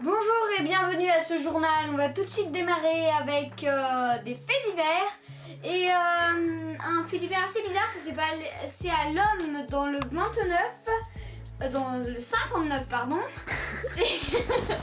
Bonjour et bienvenue à ce journal. On va tout de suite démarrer avec des faits divers. Et un fait divers assez bizarre, c'est à l'homme dans le 29, dans le 59 pardon.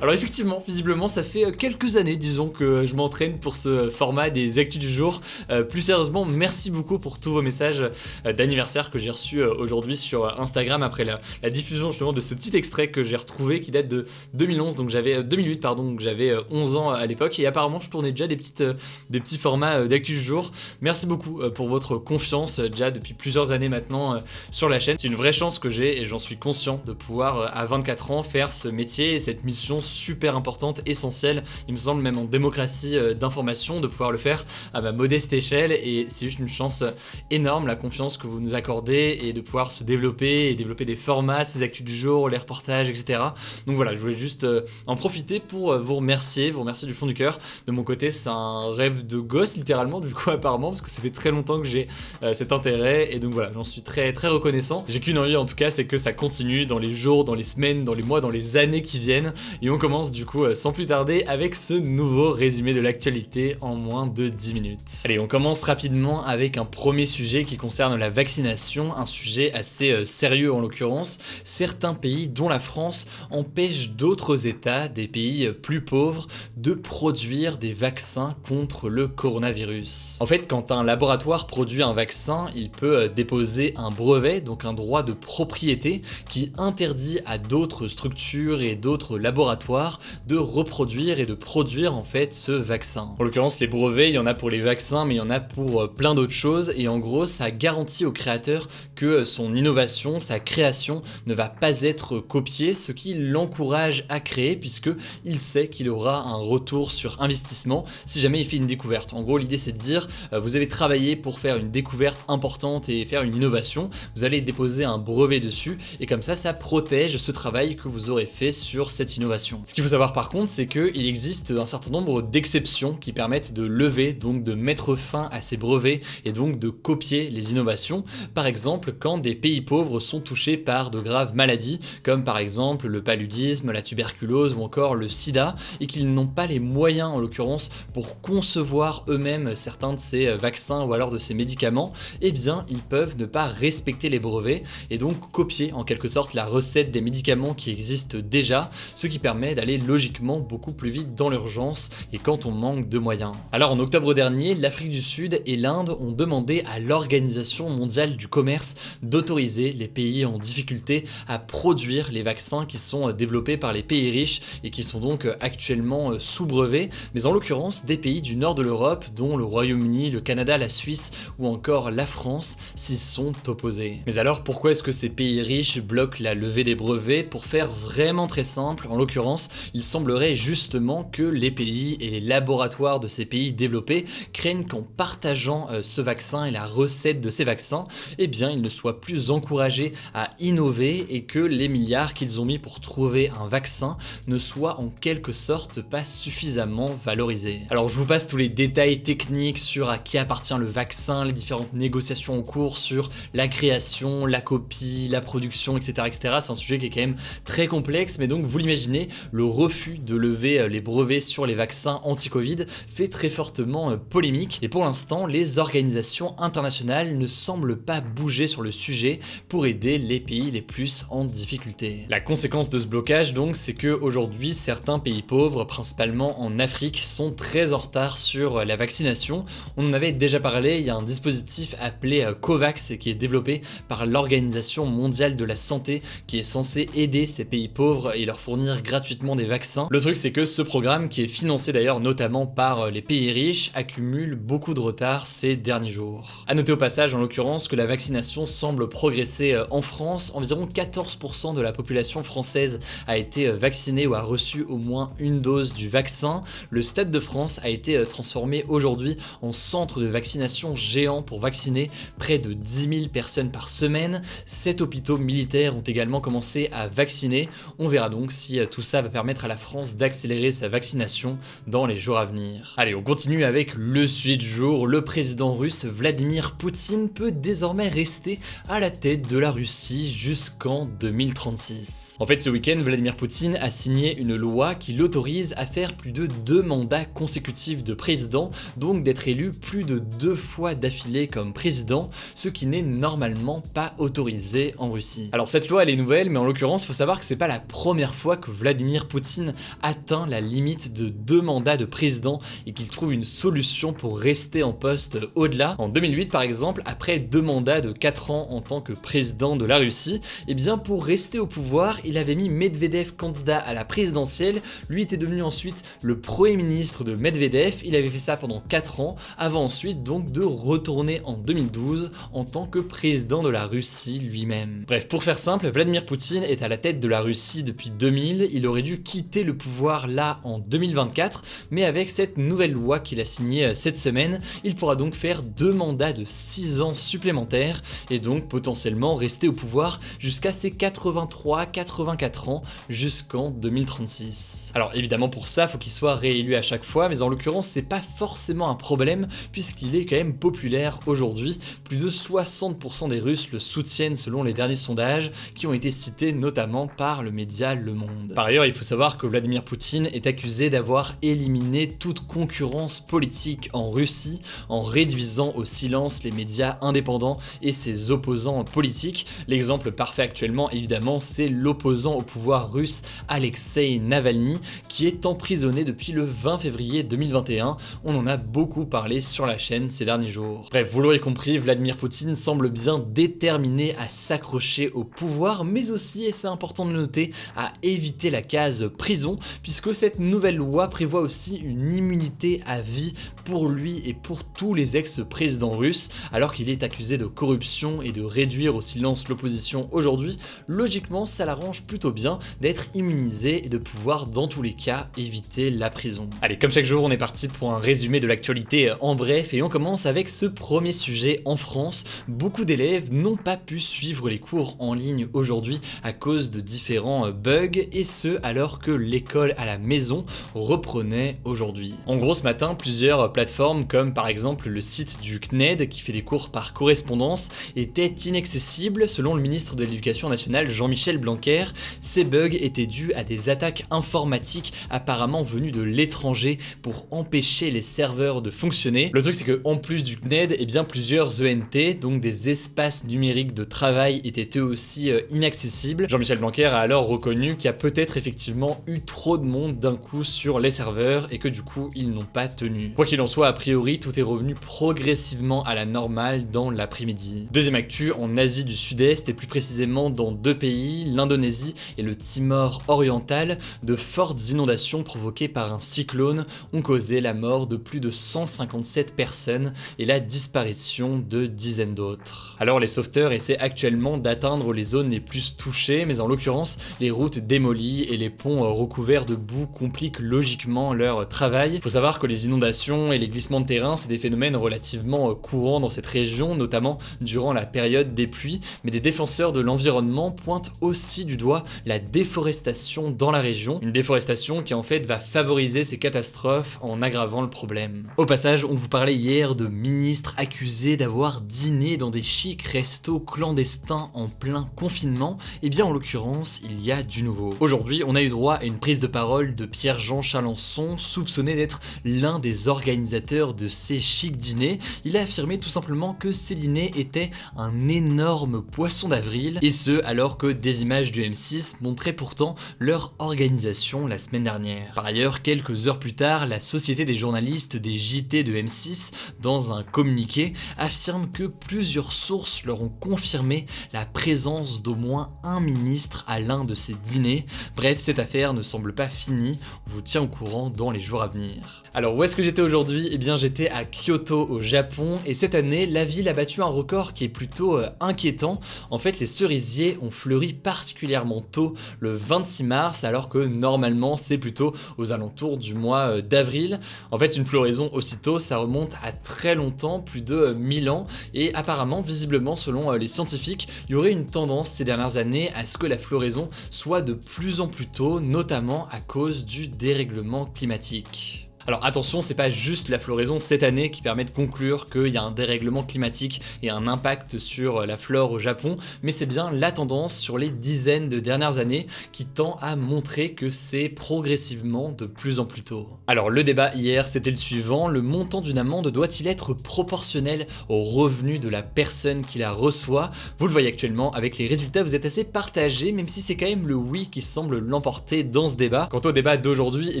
Alors effectivement, visiblement ça fait quelques années disons que je m'entraîne pour ce format des actus du jour. Plus sérieusement, merci beaucoup pour tous vos messages d'anniversaire que j'ai reçus aujourd'hui sur Instagram après la diffusion justement de ce petit extrait que j'ai retrouvé qui date de 2011, donc j'avais 2008 pardon, donc j'avais 11 ans à l'époque et apparemment je tournais déjà des petits formats d'actus du jour. Merci beaucoup pour votre confiance déjà depuis plusieurs années maintenant sur la chaîne. C'est une vraie chance que j'ai et j'en suis conscient de pouvoir à 24 ans faire ce métier et cette mission super importante, essentielle, il me semble même en démocratie d'information, de pouvoir le faire à ma modeste échelle et c'est juste une chance énorme, la confiance que vous nous accordez et de pouvoir se développer et développer des formats, ces actus du jour, les reportages, etc. Donc voilà, je voulais juste en profiter pour vous remercier du fond du cœur. De mon côté, c'est un rêve de gosse littéralement du coup apparemment parce que ça fait très longtemps que j'ai cet intérêt et donc voilà, j'en suis très très reconnaissant. J'ai qu'une envie en tout cas, c'est que ça continue dans les jours, dans les semaines, dans les mois, dans les années qui viennent. Et on commence du coup sans plus tarder avec ce nouveau résumé de l'actualité en moins de 10 minutes. Allez, on commence rapidement avec un premier sujet qui concerne la vaccination, un sujet assez sérieux en l'occurrence. Certains pays, dont la France, empêchent d'autres États, des pays plus pauvres, de produire des vaccins contre le coronavirus. En fait, quand un laboratoire produit un vaccin, il peut déposer un brevet, donc un droit de propriété, qui interdit à d'autres structures et d'autres laboratoires de reproduire et de produire en fait ce vaccin. En l'occurrence, les brevets, il y en a pour les vaccins, mais il y en a pour plein d'autres choses et en gros, ça garantit au créateur que son innovation, sa création ne va pas être copiée, ce qui l'encourage à créer puisque il sait qu'il aura un retour sur investissement si jamais il fait une découverte. En gros, l'idée c'est de dire, vous avez travaillé pour faire une découverte importante et faire une innovation, vous allez déposer un brevet dessus et comme ça protège ce travail que vous aurez fait sur cette innovation. Ce qu'il faut savoir par contre, c'est qu'il existe un certain nombre d'exceptions qui permettent de lever, donc de mettre fin à ces brevets et donc de copier les innovations. Par exemple, quand des pays pauvres sont touchés par de graves maladies, comme par exemple le paludisme, la tuberculose ou encore le sida, et qu'ils n'ont pas les moyens en l'occurrence pour concevoir eux-mêmes certains de ces vaccins ou alors de ces médicaments, eh bien ils peuvent ne pas respecter les brevets et donc copier en quelque sorte la recette des médicaments qui existent déjà, ce qui permet d'aller logiquement beaucoup plus vite dans l'urgence et quand on manque de moyens. Alors en octobre dernier, l'Afrique du Sud et l'Inde ont demandé à l'Organisation mondiale du commerce d'autoriser les pays en difficulté à produire les vaccins qui sont développés par les pays riches et qui sont donc actuellement sous brevet, mais en l'occurrence des pays du nord de l'Europe dont le Royaume-Uni, le Canada, la Suisse ou encore la France s'y sont opposés. Mais alors pourquoi est-ce que ces pays riches bloque la levée des brevets? Pour faire vraiment très simple, en l'occurrence, il semblerait justement que les pays et les laboratoires de ces pays développés craignent qu'en partageant ce vaccin et la recette de ces vaccins, eh bien ils ne soient plus encouragés à innover et que les milliards qu'ils ont mis pour trouver un vaccin ne soient en quelque sorte pas suffisamment valorisés. Alors je vous passe tous les détails techniques sur à qui appartient le vaccin, les différentes négociations en cours sur la création, la copie, la production, etc. C'est un sujet qui est quand même très complexe, mais donc vous l'imaginez, le refus de lever les brevets sur les vaccins anti-Covid fait très fortement polémique et pour l'instant, les organisations internationales ne semblent pas bouger sur le sujet pour aider les pays les plus en difficulté. La conséquence de ce blocage donc, c'est que aujourd'hui, certains pays pauvres, principalement en Afrique, sont très en retard sur la vaccination. On en avait déjà parlé, il y a un dispositif appelé COVAX qui est développé par l'Organisation mondiale de la santé qui est censé aider ces pays pauvres et leur fournir gratuitement des vaccins. Le truc c'est que ce programme, qui est financé d'ailleurs notamment par les pays riches, accumule beaucoup de retard ces derniers jours. A noter au passage en l'occurrence que la vaccination semble progresser en France. Environ 14% de la population française a été vaccinée ou a reçu au moins une dose du vaccin. Le Stade de France a été transformé aujourd'hui en centre de vaccination géant pour vacciner près de 10 000 personnes par semaine. 7 hôpitaux militaires partenaires ont également commencé à vacciner. On verra donc si tout ça va permettre à la France d'accélérer sa vaccination dans les jours à venir. Allez, on continue avec le sujet du jour. Le président russe Vladimir Poutine peut désormais rester à la tête de la Russie jusqu'en 2036. En fait, ce week-end, Vladimir Poutine a signé une loi qui l'autorise à faire plus de 2 mandats consécutifs de président, donc d'être élu plus de 2 fois d'affilée comme président, ce qui n'est normalement pas autorisé en Russie. Alors cette loi elle est nouvelle, mais en l'occurrence, il faut savoir que c'est pas la première fois que Vladimir Poutine atteint la limite de 2 mandats de président et qu'il trouve une solution pour rester en poste au-delà. En 2008 par exemple, après 2 mandats de 4 ans en tant que président de la Russie, et bien pour rester au pouvoir, il avait mis Medvedev candidat à la présidentielle, lui était devenu ensuite le premier ministre de Medvedev, il avait fait ça pendant 4 ans, avant ensuite donc de retourner en 2012 en tant que président de la Russie lui-même. Bref, pour faire simple, Vladimir Poutine est à la tête de la Russie depuis 2000, il aurait dû quitter le pouvoir là en 2024, mais avec cette nouvelle loi qu'il a signée cette semaine, il pourra donc faire 2 mandats de 6 ans supplémentaires et donc potentiellement rester au pouvoir jusqu'à ses 83-84 ans jusqu'en 2036. Alors évidemment pour ça, faut qu'il soit réélu à chaque fois, mais en l'occurrence c'est pas forcément un problème puisqu'il est quand même populaire aujourd'hui. Plus de 60% des Russes le soutiennent selon les derniers sondages qui ont été cités notamment par le média Le Monde. Par ailleurs, il faut savoir que Vladimir Poutine est accusé d'avoir éliminé toute concurrence politique en Russie en réduisant au silence les médias indépendants et ses opposants politiques. L'exemple parfait actuellement évidemment c'est l'opposant au pouvoir russe Alexei Navalny qui est emprisonné depuis le 20 février 2021. On en a beaucoup parlé sur la chaîne ces derniers jours. Bref, vous l'aurez compris, Vladimir Poutine semble bien déterminé à s'accrocher au pouvoir, mais aussi, et c'est important de le noter, à éviter la case prison, puisque cette nouvelle loi prévoit aussi une immunité à vie pour lui et pour tous les ex-présidents russes, alors qu'il est accusé de corruption et de réduire au silence l'opposition aujourd'hui. Logiquement, ça l'arrange plutôt bien d'être immunisé et de pouvoir, dans tous les cas, éviter la prison. Allez, comme chaque jour, on est parti pour un résumé de l'actualité en bref, et on commence avec ce premier sujet en France. Beaucoup d'élèves n'ont pas pu suivre les cours en ligne aujourd'hui à cause de différents bugs, et ce alors que l'école à la maison reprenait aujourd'hui. En gros, ce matin, plusieurs plateformes comme par exemple le site du CNED qui fait des cours par correspondance étaient inaccessibles selon le ministre de l'Éducation nationale Jean-Michel Blanquer. Ces bugs étaient dus à des attaques informatiques apparemment venues de l'étranger pour empêcher les serveurs de fonctionner. Le truc c'est que en plus du CNED, eh bien plusieurs ENT, donc des espaces numériques de travail, étaient eux aussi inaccessibles. Jean-Michel Blanquer a alors reconnu qu'il y a peut-être effectivement eu trop de monde d'un coup sur les serveurs et que du coup ils n'ont pas tenu. Quoi qu'il en soit, a priori tout est revenu progressivement à la normale dans l'après-midi. Deuxième actu, en Asie du Sud-Est et plus précisément dans 2 pays, l'Indonésie et le Timor oriental, de fortes inondations provoquées par un cyclone ont causé la mort de plus de 157 personnes et la disparition de dizaines d'autres. Alors les sauveteurs essaient actuellement d'atteindre les zones les plus touchées, mais en l'occurrence les routes démolies et les ponts recouverts de boue compliquent logiquement leur travail. Il faut savoir que les inondations et les glissements de terrain c'est des phénomènes relativement courants dans cette région, notamment durant la période des pluies, mais des défenseurs de l'environnement pointent aussi du doigt la déforestation dans la région, une déforestation qui en fait va favoriser ces catastrophes en aggravant le problème. Au passage, on vous parlait hier de ministres accusés d'avoir dîné dans des chics restos clandestins en plein confinement, et bien en l'occurrence, il y a du nouveau. Aujourd'hui, on a eu droit à une prise de parole de Pierre-Jean Chalençon, soupçonné d'être l'un des organisateurs de ces chics dîners. Il a affirmé tout simplement que ces dîners étaient un énorme poisson d'avril, et ce alors que des images du M6 montraient pourtant leur organisation la semaine dernière. Par ailleurs, quelques heures plus tard, la Société des journalistes des JT de M6, dans un communiqué, affirme que plusieurs sources leur ont confirmé la présence d'au moins un ministre à l'un de ces dîners. Bref, cette affaire ne semble pas finie, on vous tient au courant dans les jours à venir. Alors où est-ce que j'étais aujourd'hui ? Eh bien j'étais à Kyoto au Japon, et cette année, la ville a battu un record qui est plutôt inquiétant. En fait, les cerisiers ont fleuri particulièrement tôt, le 26 mars, alors que normalement c'est plutôt aux alentours du mois d'avril. En fait, une floraison aussitôt, ça remonte à très longtemps, plus de 1000 ans, et apparemment, visiblement, selon les scientifiques, il y aurait une tendance ces dernières années à ce que la floraison soit de plus en plus tôt, notamment à cause du dérèglement climatique. Alors attention, c'est pas juste la floraison cette année qui permet de conclure qu'il y a un dérèglement climatique et un impact sur la flore au Japon, mais c'est bien la tendance sur les dizaines de dernières années qui tend à montrer que c'est progressivement de plus en plus tôt. Alors le débat hier, c'était le suivant: le montant d'une amende doit-il être proportionnel au revenu de la personne qui la reçoit? Vous le voyez actuellement, avec les résultats, vous êtes assez partagés, même si c'est quand même le oui qui semble l'emporter dans ce débat. Quant au débat d'aujourd'hui, eh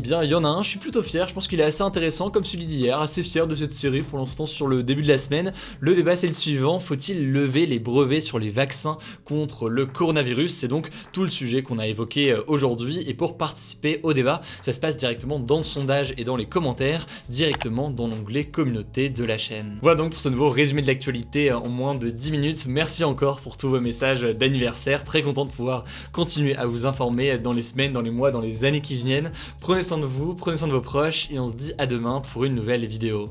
bien il y en a un, je suis plutôt fier, je pense qu'il est assez intéressant comme celui d'hier, assez fier de cette série pour l'instant sur le début de la semaine. Le débat c'est le suivant: faut-il lever les brevets sur les vaccins contre le coronavirus? C'est donc tout le sujet qu'on a évoqué aujourd'hui, et pour participer au débat, ça se passe directement dans le sondage et dans les commentaires, directement dans l'onglet communauté de la chaîne. Voilà donc pour ce nouveau résumé de l'actualité en moins de 10 minutes. Merci encore pour tous vos messages d'anniversaire, très content de pouvoir continuer à vous informer dans les semaines, dans les mois, dans les années qui viennent. Prenez soin de vous, prenez soin de vos proches, et on se dit à demain pour une nouvelle vidéo.